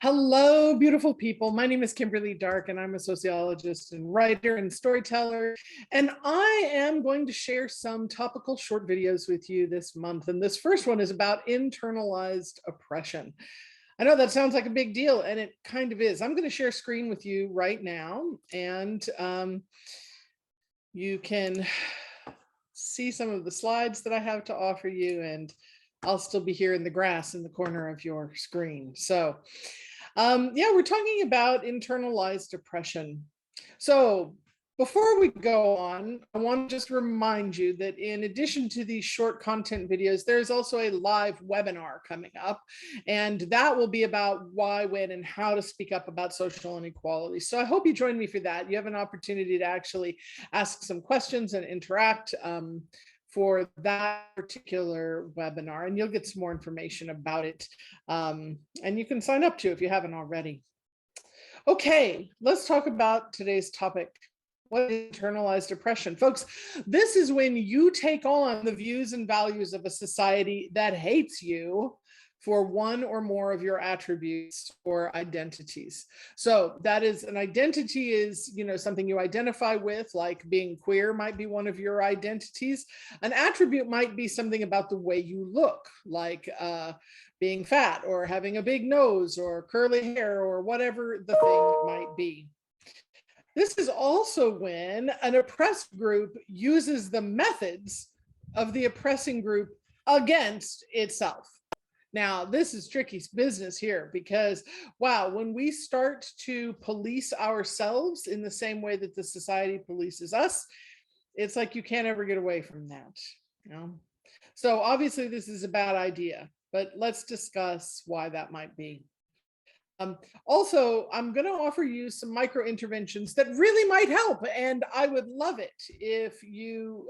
Hello, beautiful people. My name is Kimberly Dark, and I'm a sociologist and writer and storyteller. And I am going to share some topical short videos with you this month. And this first one is about internalized oppression. I know that sounds like a big deal, and it kind of is. I'm going to share a screen with you right now, and you can see some of the slides that I have to offer you, and I'll still be here in the grass in the corner of your screen. So yeah, we're talking about internalized oppression. So before we go on, I want to just remind you that in addition to these short content videos, there's also a live webinar coming up, and that will be about why, when, and how to speak up about social inequality. So I hope you join me for that. You have an opportunity to actually ask some questions and interact for that particular webinar, and you'll get some more information about it. And you can sign up to if you haven't already. Okay, let's talk about today's topic. What is internalized oppression? Folks, this is when you take on the views and values of a society that hates you for one or more of your attributes or identities. So that is, an identity is, something you identify with, like being queer might be one of your identities. An attribute might be something about the way you look, like being fat or having a big nose or curly hair or whatever the thing might be. This is also when an oppressed group uses the methods of the oppressing group against itself. Now, this is tricky business here because, wow, when we start to police ourselves in the same way that the society polices us, it's like you can't ever get away from that. So obviously this is a bad idea, but let's discuss why that might be. Also, I'm going to offer you some micro interventions that really might help, and I would love it if you,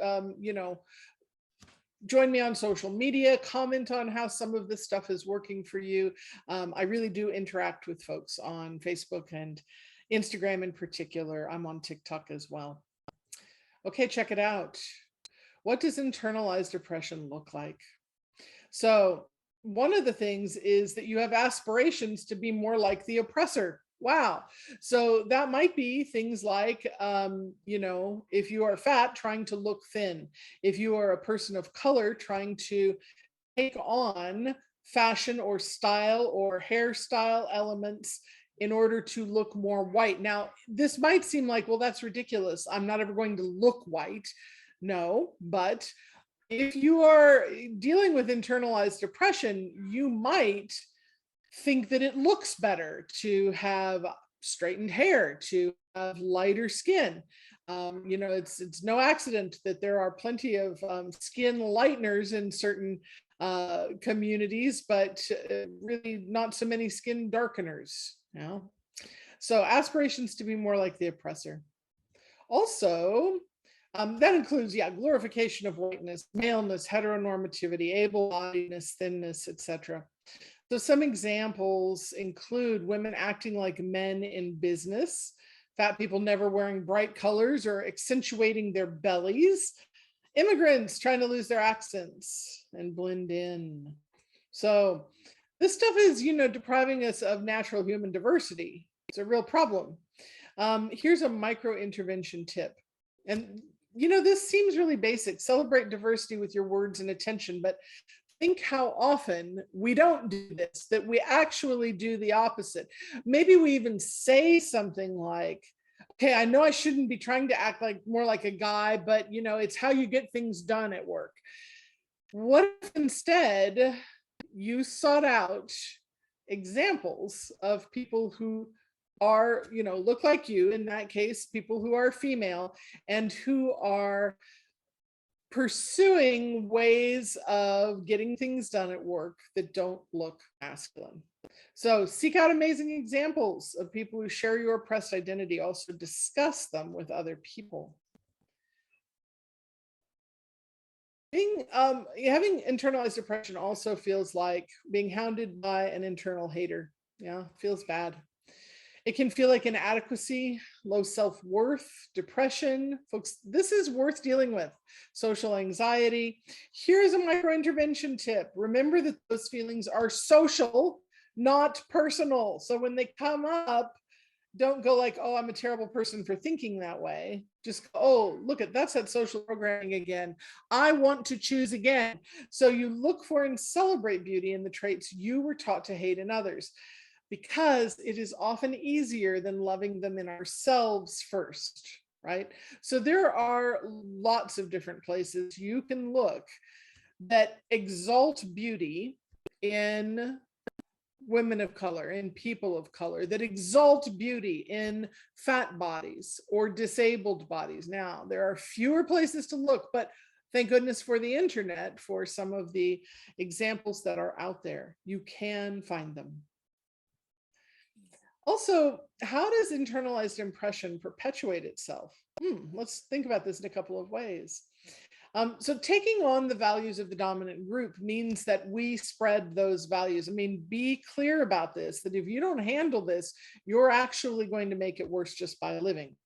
join me on social media, comment on how some of this stuff is working for you. I really do interact with folks on Facebook and Instagram in particular. I'm on TikTok as well. Okay, check it out. What does internalized oppression look like? So one of the things is that you have aspirations to be more like the oppressor. Wow. So that might be things like, if you are fat, trying to look thin. If you are a person of color, trying to take on fashion or style or hairstyle elements in order to look more white. Now, this might seem like, well, that's ridiculous. I'm not ever going to look white. No, but if you are dealing with internalized oppression, you might think that it looks better to have straightened hair, to have lighter skin. It's no accident that there are plenty of skin lighteners in certain communities, but really not so many skin darkeners. So aspirations to be more like the oppressor. Also, that includes, glorification of whiteness, maleness, heteronormativity, able-bodiedness, thinness, etc. So some examples include women acting like men in business, fat people never wearing bright colors or accentuating their bellies, immigrants trying to lose their accents and blend in. So this stuff is, depriving us of natural human diversity. It's a real problem. Here's a micro intervention tip. And this seems really basic. Celebrate diversity with your words and attention, but think how often we don't do this, that we actually do the opposite. Maybe we even say something like, okay, I know I shouldn't be trying to act like more like a guy, but it's how you get things done at work. What if instead you sought out examples of people who are, look like you, in that case, people who are female and who are pursuing ways of getting things done at work that don't look masculine. So seek out amazing examples of people who share your oppressed identity. Also discuss them with other people. Having internalized oppression also feels like being hounded by an internal hater. Feels bad. It can feel like inadequacy, low self-worth, depression. Folks, this is worth dealing with. Social anxiety. Here's a micro intervention tip. Remember that those feelings are social, not personal. So when they come up, don't go like, oh, I'm a terrible person for thinking that way. Just go, oh, look at that's that social programming again. I want to choose again. So you look for and celebrate beauty in the traits you were taught to hate in others, because it is often easier than loving them in ourselves first, right? So there are lots of different places you can look that exalt beauty in women of color, in people of color, that exalt beauty in fat bodies or disabled bodies. Now, there are fewer places to look, but thank goodness for the internet for some of the examples that are out there. You can find them. Also, how does internalized impression perpetuate itself? Let's think about this in a couple of ways. So taking on the values of the dominant group means that we spread those values. I mean, be clear about this, that if you don't handle this, you're actually going to make it worse just by living.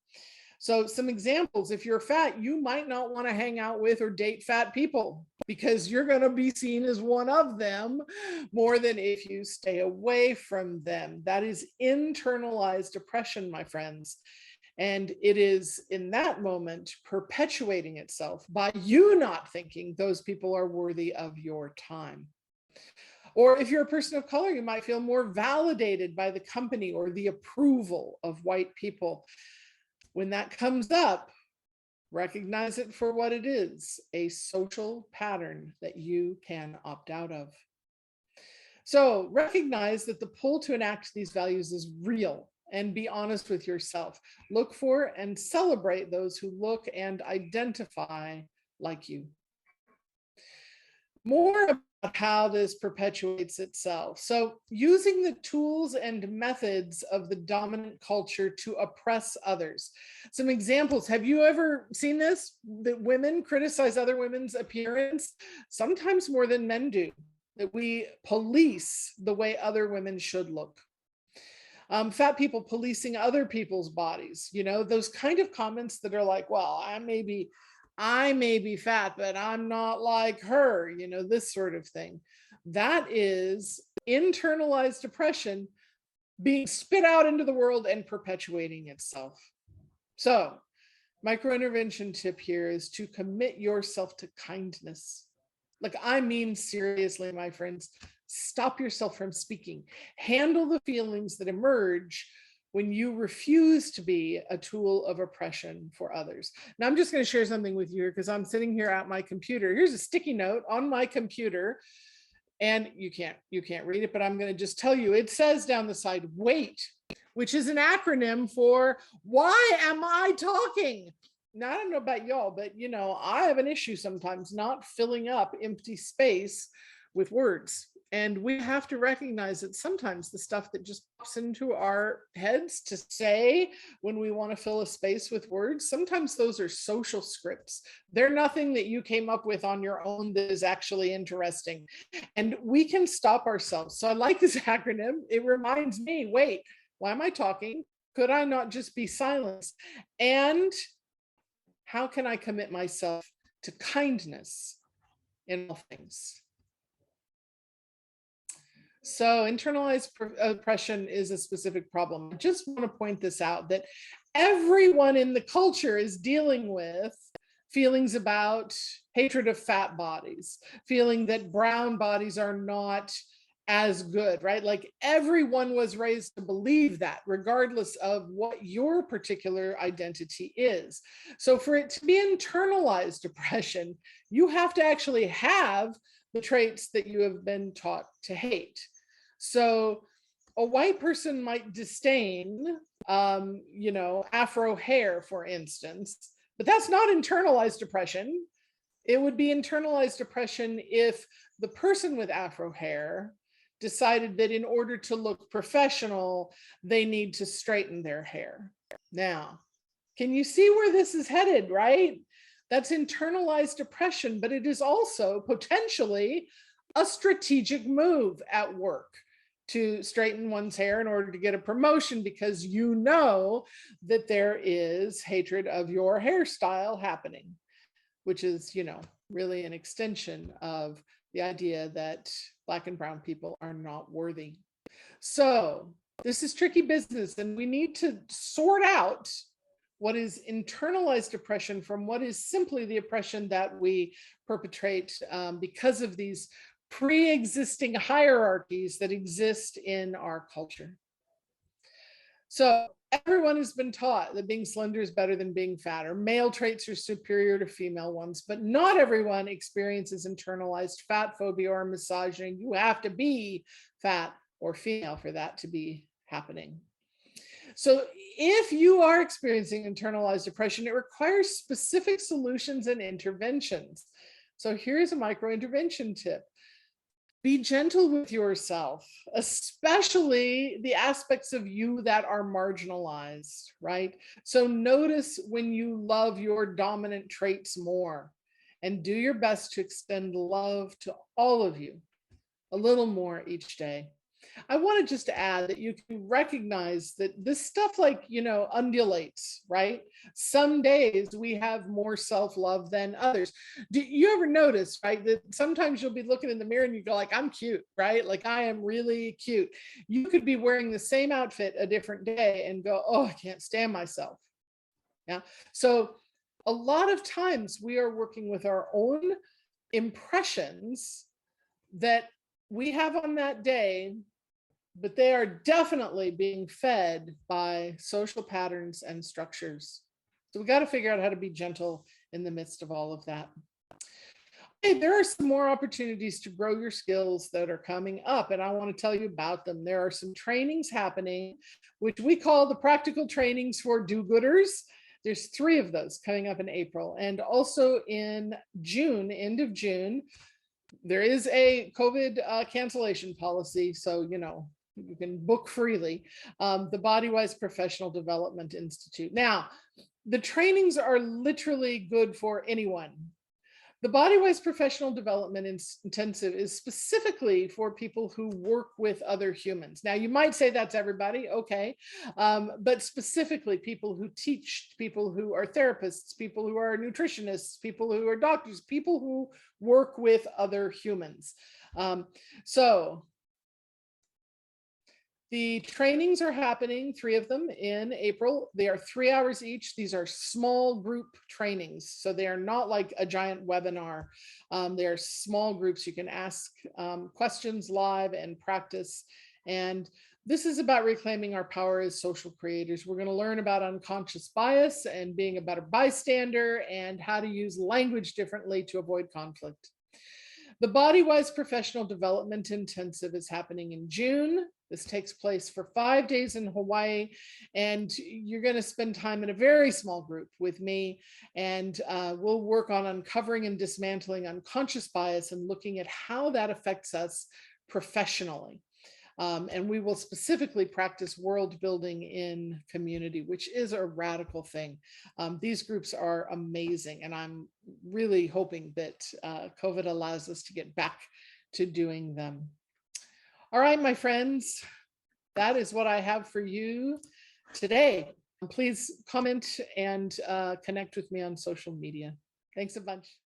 So some examples, if you're fat, you might not want to hang out with or date fat people because you're going to be seen as one of them more than if you stay away from them. That is internalized oppression, my friends. And it is in that moment perpetuating itself by you not thinking those people are worthy of your time. Or if you're a person of color, you might feel more validated by the company or the approval of white people. When that comes up, recognize it for what it is, a social pattern that you can opt out of. So recognize that the pull to enact these values is real, and be honest with yourself. Look for and celebrate those who look and identify like you. More about how this perpetuates itself. So using the tools and methods of the dominant culture to oppress others. Some examples, have you ever seen this? That women criticize other women's appearance, sometimes more than men do, that we police the way other women should look. Fat people policing other people's bodies, those kind of comments that are like, well, I may be fat, but I'm not like her, this sort of thing. That is internalized oppression being spit out into the world and perpetuating itself. So, micro intervention tip here is to commit yourself to kindness. Like, I mean, seriously, my friends, stop yourself from speaking. Handle the feelings that emerge when you refuse to be a tool of oppression for others. Now, I'm just going to share something with you here because I'm sitting here at my computer. Here's a sticky note on my computer, and you can't read it, but I'm going to just tell you. It says down the side, WAIT, which is an acronym for why am I talking? Now, I don't know about y'all, but I have an issue sometimes not filling up empty space with words. And we have to recognize that sometimes the stuff that just pops into our heads to say when we want to fill a space with words, sometimes those are social scripts. They're nothing that you came up with on your own that is actually interesting. And we can stop ourselves. So I like this acronym. It reminds me, wait, why am I talking? Could I not just be silenced? And how can I commit myself to kindness in all things? So internalized oppression is a specific problem. I just want to point this out, that everyone in the culture is dealing with feelings about hatred of fat bodies, feeling that brown bodies are not as good, right? Like, everyone was raised to believe that, regardless of what your particular identity is. So for it to be internalized oppression, you have to actually have the traits that you have been taught to hate. So a white person might disdain, Afro hair, for instance, but that's not internalized oppression. It would be internalized oppression if the person with Afro hair decided that in order to look professional, they need to straighten their hair. Now, can you see where this is headed, right? That's internalized oppression, but it is also potentially a strategic move at work to straighten one's hair in order to get a promotion, because you know that there is hatred of your hairstyle happening, which is, really an extension of the idea that Black and brown people are not worthy. So this is tricky business, and we need to sort out what is internalized oppression from what is simply the oppression that we perpetrate because of these pre-existing hierarchies that exist in our culture. So everyone has been taught that being slender is better than being fat, or male traits are superior to female ones, but not everyone experiences internalized fat phobia or misogyny. You have to be fat or female for that to be happening. So if you are experiencing internalized depression, it requires specific solutions and interventions. So here's a micro intervention tip. Be gentle with yourself, especially the aspects of you that are marginalized, right? So notice when you love your dominant traits more, and do your best to extend love to all of you a little more each day. I wanted just to add that you can recognize that this stuff, like, undulates, right? Some days we have more self love than others. Do you ever notice, right, that sometimes you'll be looking in the mirror and you go, like, I'm cute, right? Like, I am really cute. You could be wearing the same outfit a different day and go, oh, I can't stand myself. Yeah. So, a lot of times we are working with our own impressions that we have on that day, but they are definitely being fed by social patterns and structures. So we got to figure out how to be gentle in the midst of all of that. Hey, there are some more opportunities to grow your skills that are coming up, and I want to tell you about them. There are some trainings happening, which we call the practical trainings for do-gooders. There's 3 of those coming up in April, and also in June, end of June, there is a COVID cancellation policy, so you can book freely. The Bodywise Professional Development Institute. Now, the trainings are literally good for anyone. The Bodywise Professional Development Intensive is specifically for people who work with other humans. Now, you might say that's everybody, okay, but specifically people who teach, people who are therapists, people who are nutritionists, people who are doctors, people who work with other humans. So the trainings are happening, 3 of them in April. They are 3 hours each. These are small group trainings. So they are not like a giant webinar. They are small groups. You can ask questions live and practice. And this is about reclaiming our power as social creators. We're going to learn about unconscious bias and being a better bystander and how to use language differently to avoid conflict. The Bodywise Professional Development Intensive is happening in June. This takes place for 5 days in Hawaii, and you're going to spend time in a very small group with me, and we'll work on uncovering and dismantling unconscious bias and looking at how that affects us professionally. And we will specifically practice world building in community, which is a radical thing. These groups are amazing, and I'm really hoping that COVID allows us to get back to doing them. All right, my friends, that is what I have for you today. Please comment and connect with me on social media. Thanks a bunch.